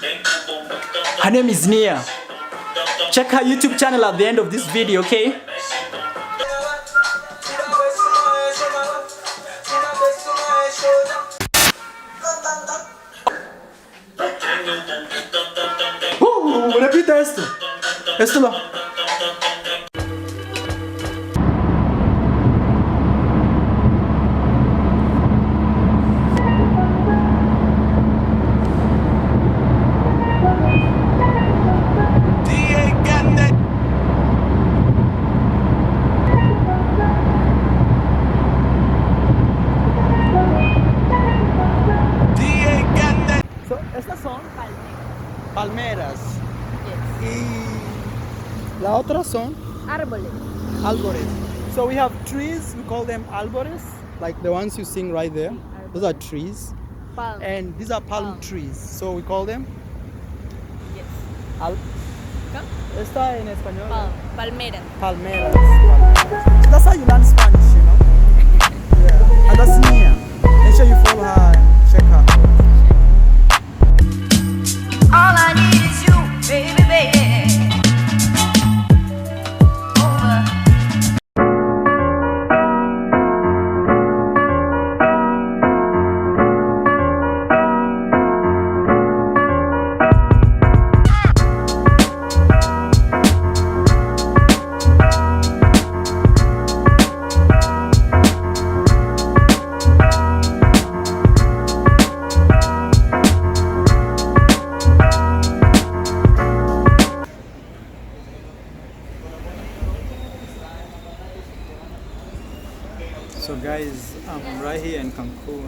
Her name is Nia. Check her YouTube channel at the end of this video, okay? Repita esto. Esto no. Estas son palmeras. Yes. Y la otra son Árboles. árboles. So we have trees, we call them árboles, like the ones you sing right there. Those are trees. Palm. And these are palm Palm. trees. So we call them Yes. Está en español. Palmera. Palmeras. Palmeras. That's how you learn Spanish, you know. Yeah. And that's Nia. Make sure you follow her and check her out. All I need is you, baby, baby. Over. So guys, I'm right here in Cancun.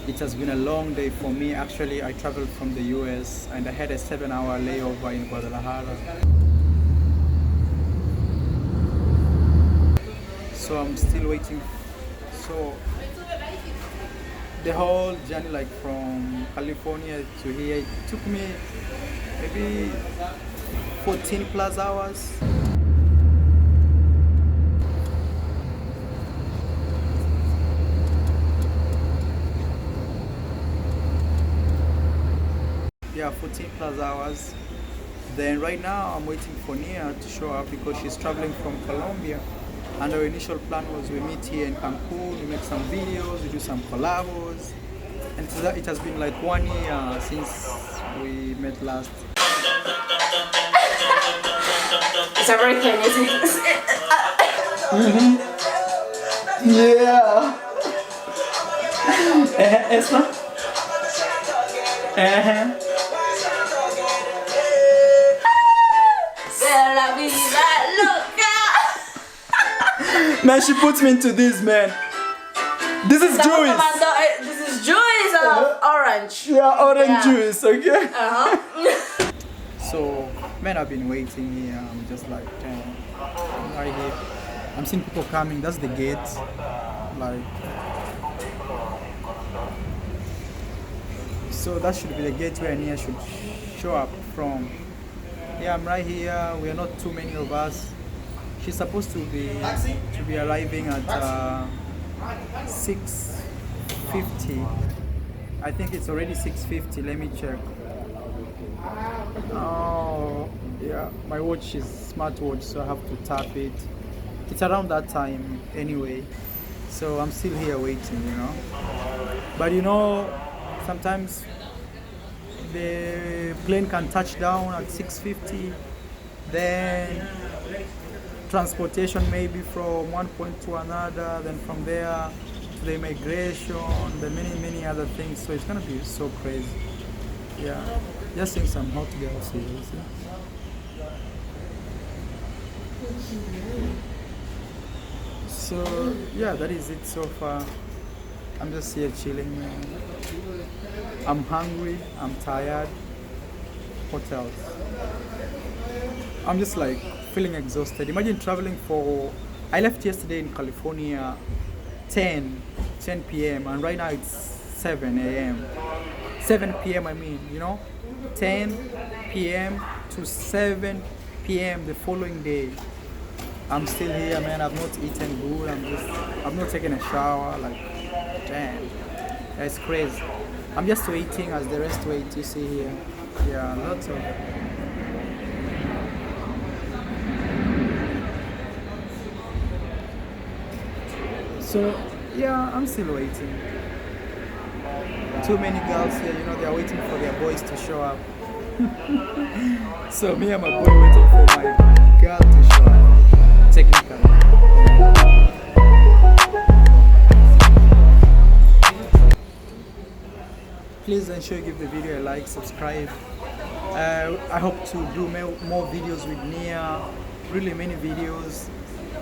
It has been a long day for me. Actually, I traveled from the US and I had a 7-hour layover in Guadalajara. So I'm still waiting. So the whole journey, like from California to here, it took me maybe 14 plus hours. Yeah, 14 plus hours. Then right now I'm waiting for Nia to show up because she's traveling from Colombia. And our initial plan was we meet here in Cancun, we make some videos, we do some collabos. And it has been like 1 year since we met last. It's a hurricane, isn't it? Yeah. Esta. La vida loca. Man, she puts me into this, man. This is juice. This is juice of orange. Yeah, orange Yeah. juice, okay? Uh-huh. So, man, I've been waiting here. I'm just like, damn, I'm right here. I'm seeing people coming. That's the gate. Like, so that should be the gate where Nia should show up from. Yeah, I'm right here. We are not too many of us. She's supposed to be arriving at 6:50. I think it's already 6:50. Let me check. Oh, yeah. My watch is smartwatch, so I have to tap it. It's around that time anyway. So I'm still here waiting, you know. But you know, sometimes the plane can touch down at 6:50, then transportation maybe from one point to another, then from there to the immigration, the many other things. So it's gonna be so crazy. Yeah, just seeing some hot girls here, you see? So yeah, that is it so far. I'm just here chilling, man. I'm hungry, I'm tired. hotels. I'm just like feeling exhausted. Imagine traveling for. I left yesterday in California 10 p.m. and right now it's 7 a.m. 7 p.m. I mean, 10 p.m. to 7 p.m. the following day. I'm still here, man. I've not eaten good. I've not taken a shower. Like, damn, that's crazy. I'm just waiting as the rest wait. You see here, yeah, lots of. So, yeah, I'm still waiting. Too many girls here, they're waiting for their boys to show up. So me and my boy waiting for my girl to show up. Technically. Please ensure you give the video a like, subscribe. I hope to do more videos with Nia, really many videos.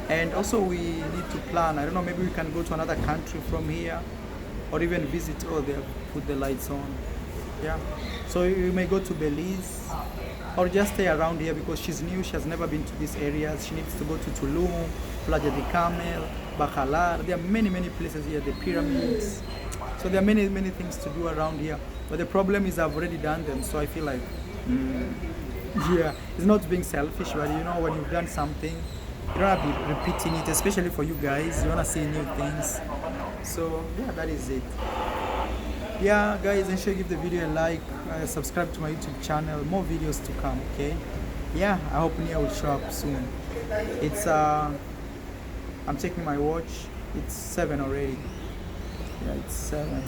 And also we need to plan, I don't know, maybe we can go to another country from here or even visit. Oh, they have put the lights on. Yeah, so you may go to Belize or just stay around here because she's new. She has never been to these areas. She needs to go to Tulum, Playa de Carmel, Bacalar. There are many places here, the pyramids. So there are many things to do around here, but the problem is I've already done them, so I feel like yeah, it's not being selfish, but when you've done something, you don't have to be repeating it, especially for you guys. You want to see new things. So yeah, that is it. Yeah, guys, ensure you give the video a like, subscribe to my YouTube channel. More videos to come, okay? Yeah, I hope Nia will show up soon. It's I'm checking my watch. It's 7 already. Yeah, it's 7.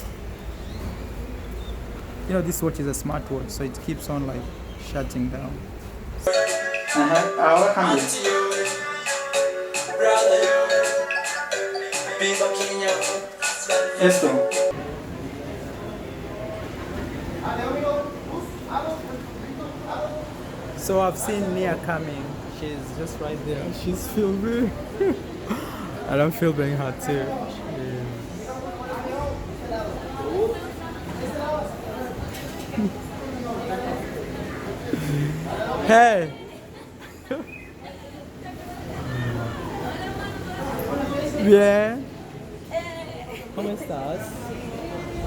This watch is a smartwatch, so it keeps on like shutting down. Ahora cambia. Esto. So I've seen Nia coming. She's just right there. She's filming. And I'm filming her too. Yeah. Hey. Bien. ¿Cómo estás?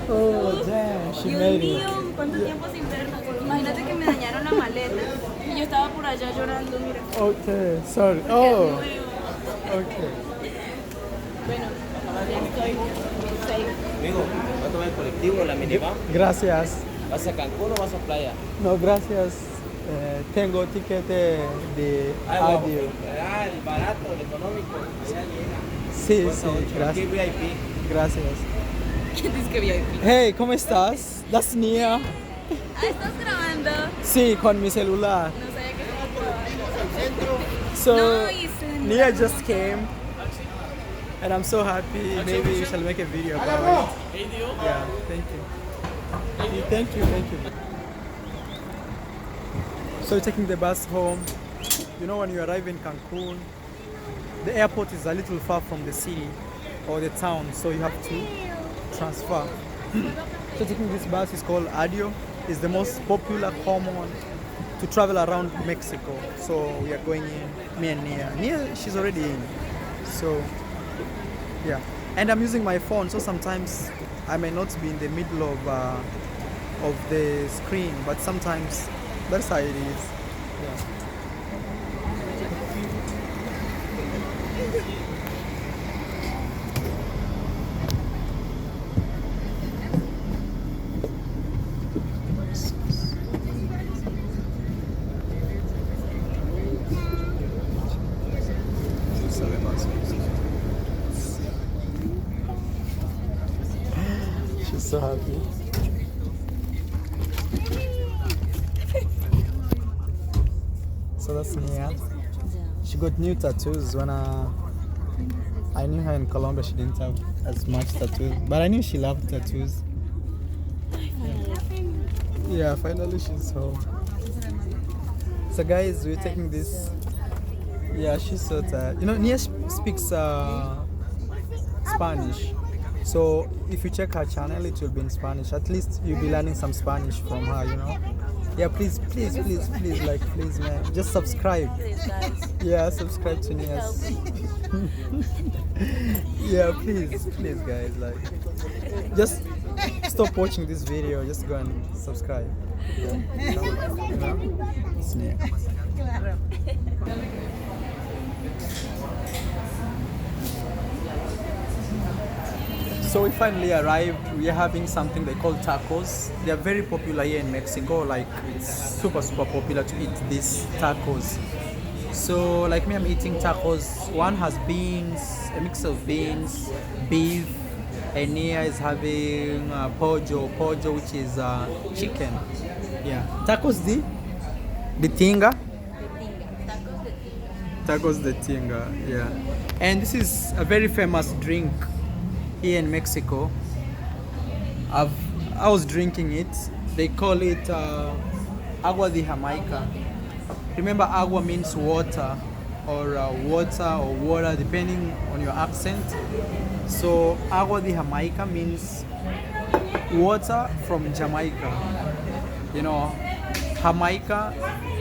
Oh, damn, she made it. ¿Cuánto tiempo sin vernos? Imagínate que me dañaron la maleta y yo estaba por allá llorando, mira. Okay, sorry. Oh, okay. Bueno, estoy safe. Amigo, ¿vas a tomar el colectivo, la minivan? Gracias. ¿Vas a Cancún o vas a playa? No, gracias. Tengo ticket de audio. El barato, el económico. Allá llega. Sí, sí, Aquí gracias. VIP. Gracias. ¿Quién dice que VIP? Hey, ¿cómo estás? That's Nia. ¿Estás grabando? Sí, con mi celular. No sabía que estabas grabando. So, Nice. Nia just came. And I'm so happy. Maybe we shall make a video about it. Yeah, thank you. Thank you. So taking the bus home. When you arrive in Cancun, the airport is a little far from the city or the town, so you have to transfer. So taking this bus is called Adio. It's the most popular, common to travel around Mexico. So we are going in, me and Nia. Nia, she's already in. So yeah, and I'm using my phone, so sometimes I may not be in the middle of the screen, but sometimes that's how it is. Yeah. She's so happy. So that's Nia. She got new tattoos when I knew her in Colombia. She didn't have as much tattoos, but I knew she loved tattoos. Yeah, finally she's home. So guys, we're taking this. Yeah, she's so tired. Nia speaks Spanish. So if you check her channel, it will be in Spanish. At least you'll be learning some Spanish from her, Yeah, please, like, please, man, just subscribe. Please, guys. Yeah, subscribe to Nias. Yeah, please, guys, like, just stop watching this video. Just go and subscribe. Yeah, you know? It's Nia. So we finally arrived. We are having something they call tacos. They are very popular here in Mexico. Like, it's super popular to eat these tacos. So like me, I'm eating tacos. One has beans, a mix of beans, beef, and Nia is having pollo, which is chicken. Yeah. Tacos the tinga. Tacos de tinga. Yeah. And this is a very famous drink here in Mexico. I was drinking it. They call it agua de Jamaica. Remember, agua means water or water depending on your accent. So agua de Jamaica means water from Jamaica. You know, Jamaica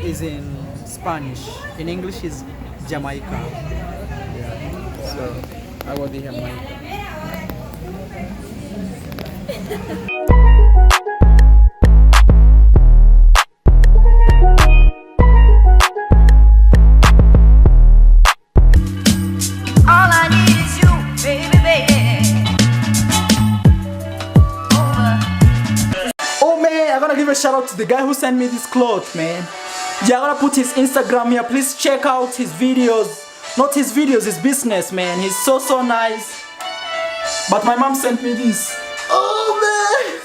is in Spanish. In English is Jamaica. Yeah. So agua de Jamaica. All I need is you, baby, baby. Oh man, I gotta give a shout out to the guy who sent me this cloth, man. Yeah, I gotta put his Instagram here. Please check out his videos. Not his videos, his business, man. He's so nice. But my mom sent me this. Oh man.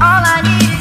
All I need